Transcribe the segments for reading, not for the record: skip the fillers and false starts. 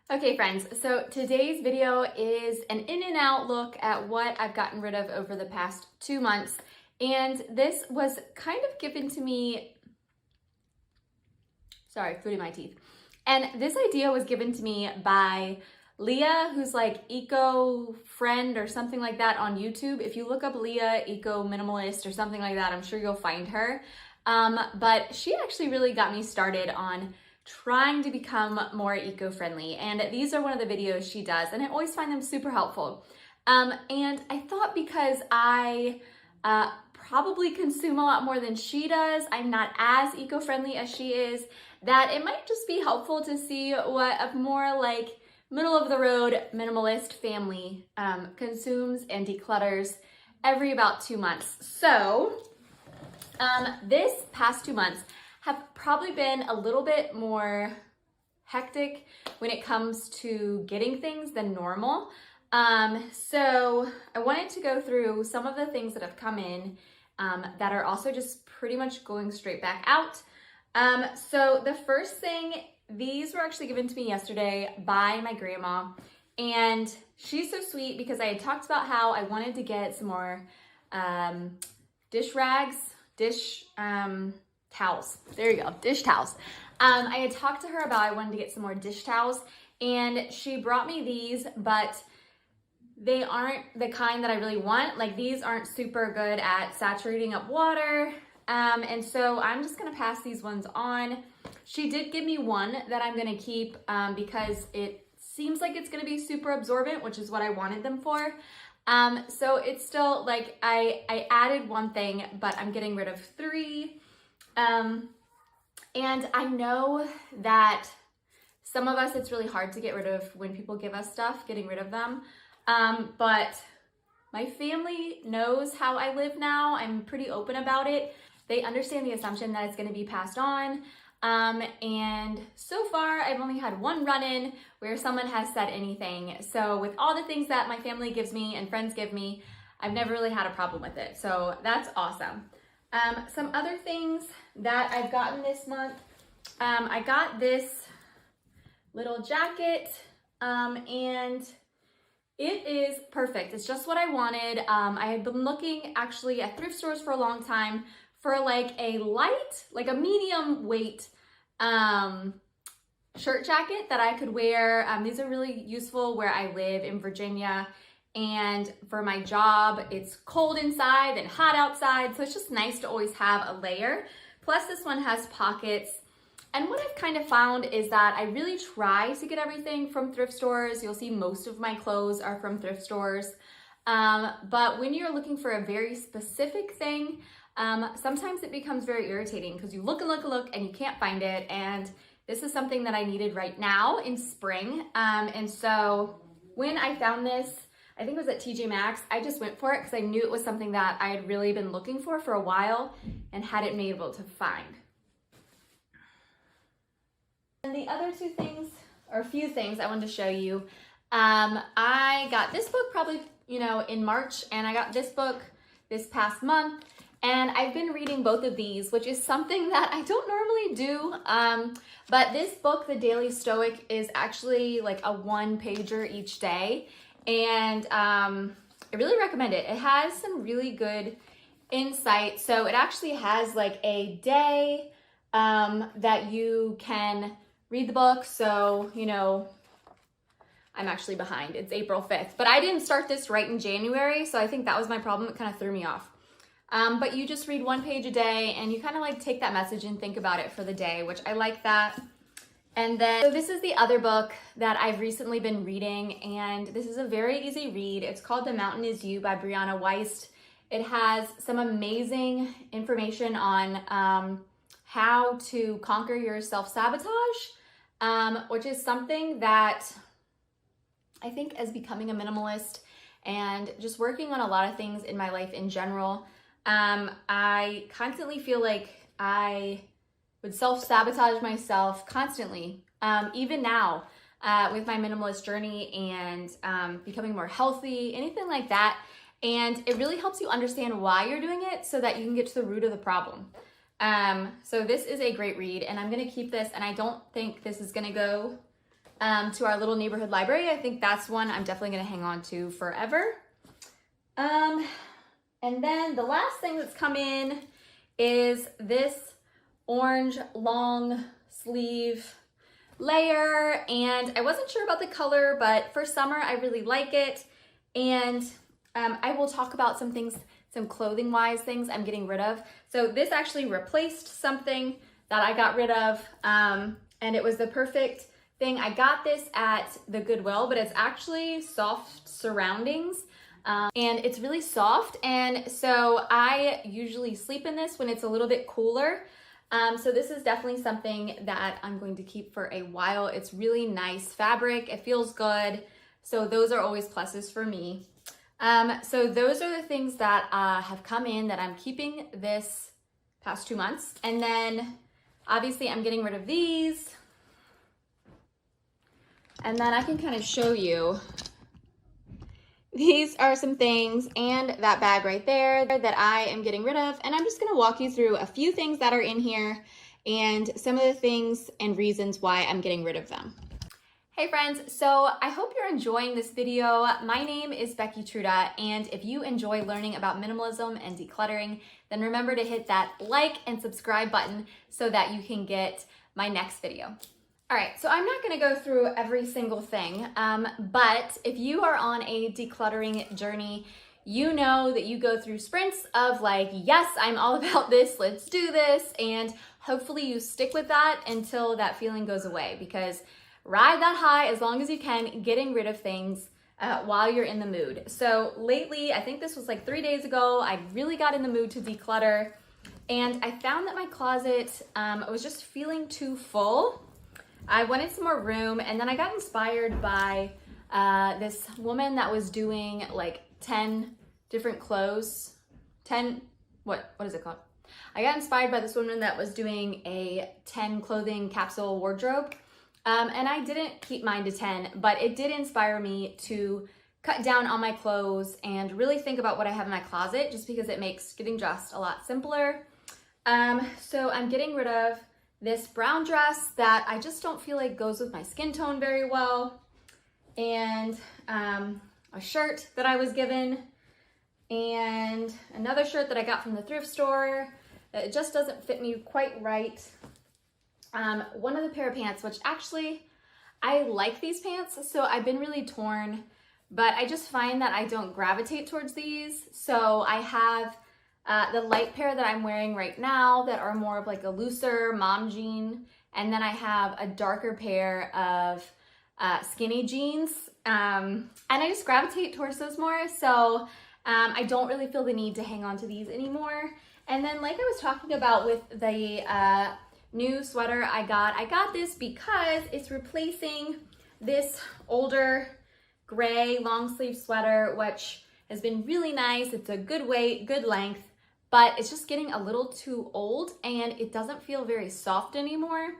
Okay friends, so today's video is an in and out look at what I've gotten rid of over the past 2 months. And this was kind of given to me, sorry, food in my teeth. And this idea was given to me by Leah, who's like eco friend or something like that on YouTube. If you look up Leah eco minimalist or something like that, I'm sure you'll find her. But she actually really got me started on trying to become more eco-friendly. And these are one of the videos she does, and I always find them super helpful. And I thought because I probably consume a lot more than she does, I'm not as eco-friendly as she is, that it might just be helpful to see what a more like middle of the road minimalist family consumes and declutters every about 2 months. So this past 2 months have probably been a little bit more hectic when it comes to getting things than normal. So I wanted to go through some of the things that have come in that are also just pretty much going straight back out. So the first thing, these were actually given to me yesterday by my grandma, and she's so sweet because I had talked about how I wanted to get some more dish rags, towels. There you go, dish towels. I had talked to her about I wanted to get some more dish towels, and she brought me these, but they aren't the kind that I really want. Like, these aren't super good at saturating up water, and so I'm just gonna pass these ones on. She did give me one that I'm gonna keep because it seems like it's gonna be super absorbent, which is what I wanted them for. So it's still like, I added one thing, but I'm getting rid of 3. And I know that some of us, it's really hard to get rid of when people give us stuff, getting rid of them. But my family knows how I live now. I'm pretty open about it. They understand the assumption that it's going to be passed on. And so far I've only had one run-in where someone has said anything. So with all the things that my family gives me and friends give me, I've never really had a problem with it. So that's awesome. Some other things that I've gotten this month, I got this little jacket, and it is perfect. It's just what I wanted. I had been looking actually at thrift stores for a long time for like a light, like a medium weight shirt jacket that I could wear. These are really useful where I live in Virginia. And for my job, it's cold inside and hot outside, so it's just nice to always have a layer. Plus this one has pockets. And what I've kind of found is that I really try to get everything from thrift stores. You'll see most of my clothes are from thrift stores. But when you're looking for a very specific thing, sometimes it becomes very irritating because you look and look and look and you can't find it. And this is something that I needed right now in spring. And so when I found this, I think it was at TJ Maxx, I just went for it because I knew it was something that I had really been looking for a while and hadn't been able to find. And the other 2 things, or a few things I wanted to show you, I got this book probably, in March, and I got this book this past month, and I've been reading both of these, which is something that I don't normally do, but this book, The Daily Stoic, is actually like a 1-pager each day. And I really recommend it. It has some really good insight. So it actually has like a day that you can read the book. So, I'm actually behind. It's April 5th. But I didn't start this right in January, so I think that was my problem. It kind of threw me off. But you just read 1 page a day, and you kind of like take that message and think about it for the day, which I like that. And then, so this is the other book that I've recently been reading, and this is a very easy read. It's called The Mountain Is You by Brianna Wiest. It has some amazing information on how to conquer your self-sabotage, which is something that I think as becoming a minimalist and just working on a lot of things in my life in general, I constantly feel like I would self-sabotage myself constantly, even now with my minimalist journey and becoming more healthy, anything like that. And it really helps you understand why you're doing it so that you can get to the root of the problem. So this is a great read, and I'm gonna keep this, and I don't think this is gonna go to our little neighborhood library. I think that's one I'm definitely gonna hang on to forever. And then the last thing that's come in is this orange long sleeve layer, and I wasn't sure about the color, but for summer I really like it. And I will talk about some things, some clothing wise things I'm getting rid of. So this actually replaced something that I got rid of, and it was the perfect thing. I got this at the Goodwill, but it's actually soft surroundings. And it's really soft, and so I usually sleep in this when it's a little bit cooler. So this is definitely something that I'm going to keep for a while. It's really nice fabric, it feels good, so those are always pluses for me. So those are the things that have come in that I'm keeping this past 2 months. And then obviously I'm getting rid of these, and then I can kind of show you. These are some things and that bag right there that I am getting rid of, and I'm just gonna walk you through a few things that are in here and some of the things and reasons why I'm getting rid of them. Hey friends, so I hope you're enjoying this video. My name is Becky Truda, and if you enjoy learning about minimalism and decluttering, then remember to hit that like and subscribe button so that you can get my next video. All right, so I'm not gonna go through every single thing, but if you are on a decluttering journey, you know that you go through sprints of like, yes, I'm all about this, let's do this, and hopefully you stick with that until that feeling goes away, because ride that high as long as you can, getting rid of things while you're in the mood. So lately, I think this was like 3 days ago, I really got in the mood to declutter, and I found that my closet was just feeling too full. I wanted some more room, and then I got inspired by this woman that was doing like 10 different clothes. 10, what is it called? I got inspired by this woman that was doing a 10 clothing capsule wardrobe. And I didn't keep mine to 10, but it did inspire me to cut down on my clothes and really think about what I have in my closet, just because it makes getting dressed a lot simpler. So I'm getting rid of this brown dress that I just don't feel like goes with my skin tone very well, and a shirt that I was given, and another shirt that I got from the thrift store. It just doesn't fit me quite right. One of the pair of pants, which actually I like these pants, so I've been really torn, but I just find that I don't gravitate towards these. So I have the light pair that I'm wearing right now that are more of like a looser mom jean, and then I have a darker pair of skinny jeans, and I just gravitate towards those more, so I don't really feel the need to hang on to these anymore. And then, like I was talking about with the new sweater I got this because it's replacing this older gray long sleeve sweater, which has been really nice. It's a good weight, good length, but it's just getting a little too old and it doesn't feel very soft anymore.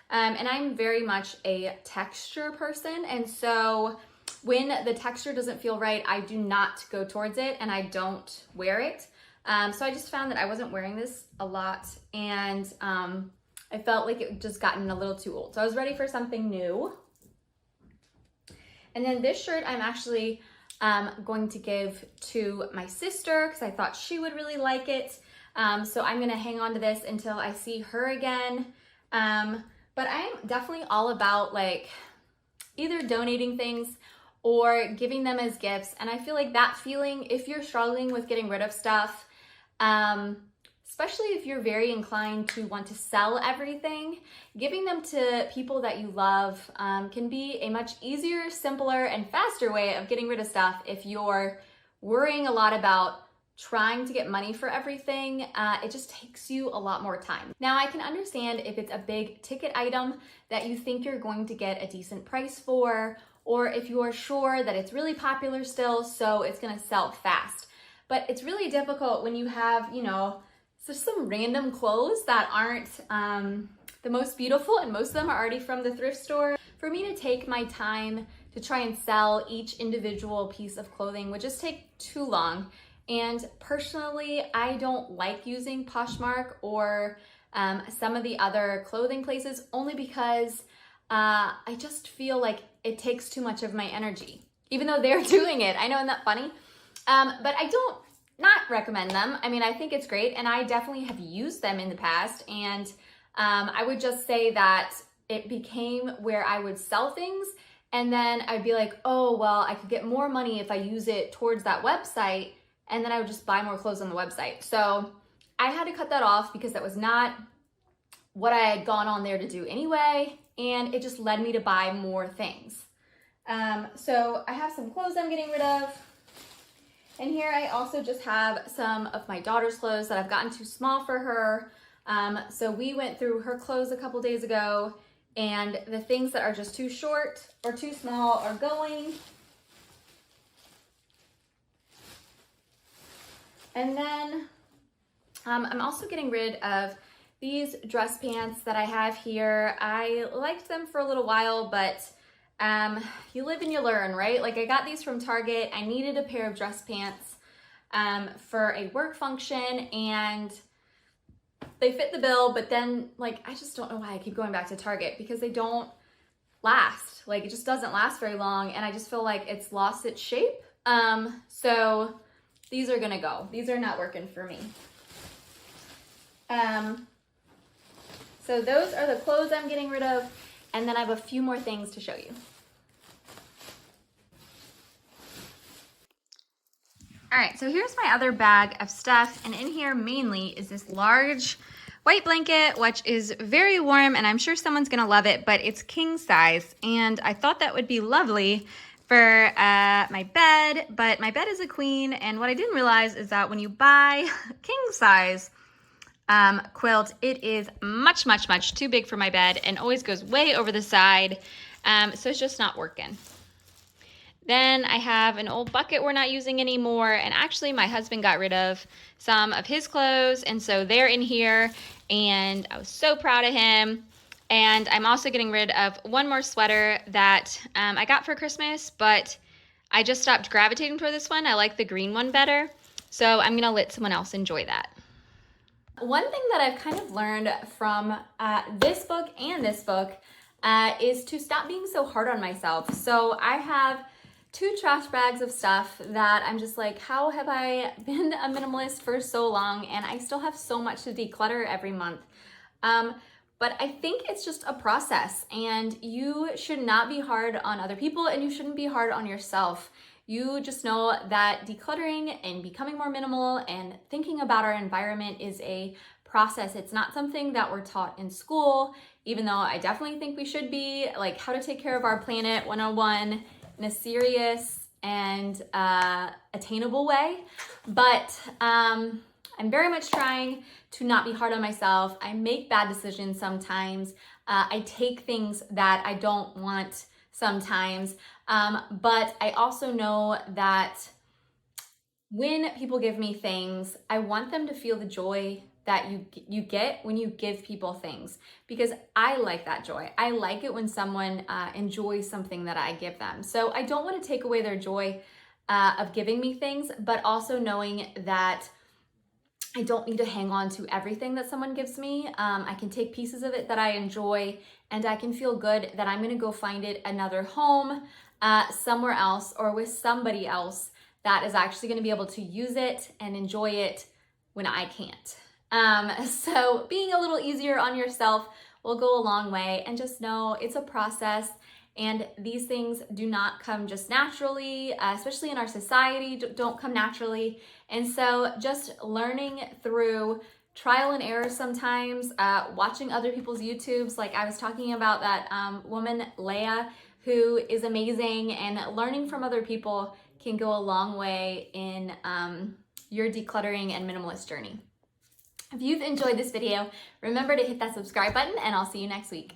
And I'm very much a texture person, and so when the texture doesn't feel right, I do not go towards it and I don't wear it. So I just found that I wasn't wearing this a lot, and I felt like it just gotten a little too old. So I was ready for something new. And then this shirt I'm actually going to give to my sister because I thought she would really like it. So I'm gonna hang on to this until I see her again. But I'm definitely all about like either donating things or giving them as gifts. And I feel like that feeling, if you're struggling with getting rid of stuff, especially if you're very inclined to want to sell everything, giving them to people that you love can be a much easier, simpler, and faster way of getting rid of stuff. If you're worrying a lot about trying to get money for everything, it just takes you a lot more time. Now, I can understand if it's a big ticket item that you think you're going to get a decent price for, or if you are sure that it's really popular still, so it's gonna sell fast. But it's really difficult when you have, you know, just some random clothes that aren't the most beautiful, and most of them are already from the thrift store. For me to take my time to try and sell each individual piece of clothing would just take too long. And personally, I don't like using Poshmark or some of the other clothing places, only because I just feel like it takes too much of my energy, even though they're doing it. I know, isn't that funny? But I don't not recommend them. I mean, I think it's great, and I definitely have used them in the past, and I would just say that it became where I would sell things, and then I'd be like, oh, well, I could get more money if I use it towards that website, and then I would just buy more clothes on the website. So I had to cut that off because that was not what I had gone on there to do anyway, and it just led me to buy more things. So I have some clothes I'm getting rid of. And here I also just have some of my daughter's clothes that I've gotten too small for her. So we went through her clothes a couple days ago, and the things that are just too short or too small are going. And then I'm also getting rid of these dress pants that I have here. I liked them for a little while, but you live and you learn, right? Like, I got these from Target. I needed a pair of dress pants for a work function, and they fit the bill, but then, like, I just don't know why I keep going back to Target, because they don't last. Like, it just doesn't last very long, and I just feel like it's lost its shape. So these are gonna go. These are not working for me. So those are the clothes I'm getting rid of, and then I have a few more things to show you. All right, so here's my other bag of stuff, and in here mainly is this large white blanket, which is very warm, and I'm sure someone's gonna love it, but it's king size, and I thought that would be lovely for my bed, but my bed is a queen, and what I didn't realize is that when you buy king size quilt, it is much, much, much too big for my bed and always goes way over the side, so it's just not working. Then I have an old bucket we're not using anymore, and actually my husband got rid of some of his clothes, and so they're in here, and I was so proud of him. And I'm also getting rid of one more sweater that I got for Christmas, but I just stopped gravitating toward this one. I like the green one better, so I'm gonna let someone else enjoy that. One thing that I've kind of learned from this book and this book is to stop being so hard on myself. So I have 2 trash bags of stuff that I'm just like, how have I been a minimalist for so long and I still have so much to declutter every month? But I think it's just a process, and you should not be hard on other people, and you shouldn't be hard on yourself. You just know that decluttering and becoming more minimal and thinking about our environment is a process. It's not something that we're taught in school, even though I definitely think we should be, like how to take care of our planet 101 in a serious and attainable way. But I'm very much trying to not be hard on myself. I make bad decisions sometimes. I take things that I don't want sometimes. But I also know that when people give me things, I want them to feel the joy that you get when you give people things, because I like that joy. I like it when someone enjoys something that I give them. So I don't want to take away their joy of giving me things, but also knowing that I don't need to hang on to everything that someone gives me. I can take pieces of it that I enjoy, and I can feel good that I'm gonna go find it another home somewhere else or with somebody else that is actually gonna be able to use it and enjoy it when I can't. So being a little easier on yourself will go a long way, and just know it's a process, and these things do not come just naturally, especially in our society, don't come naturally. And so just learning through trial and error sometimes, watching other people's YouTubes, like I was talking about that woman, Leah, who is amazing, and learning from other people can go a long way in your decluttering and minimalist journey. If you've enjoyed this video, remember to hit that subscribe button, and I'll see you next week.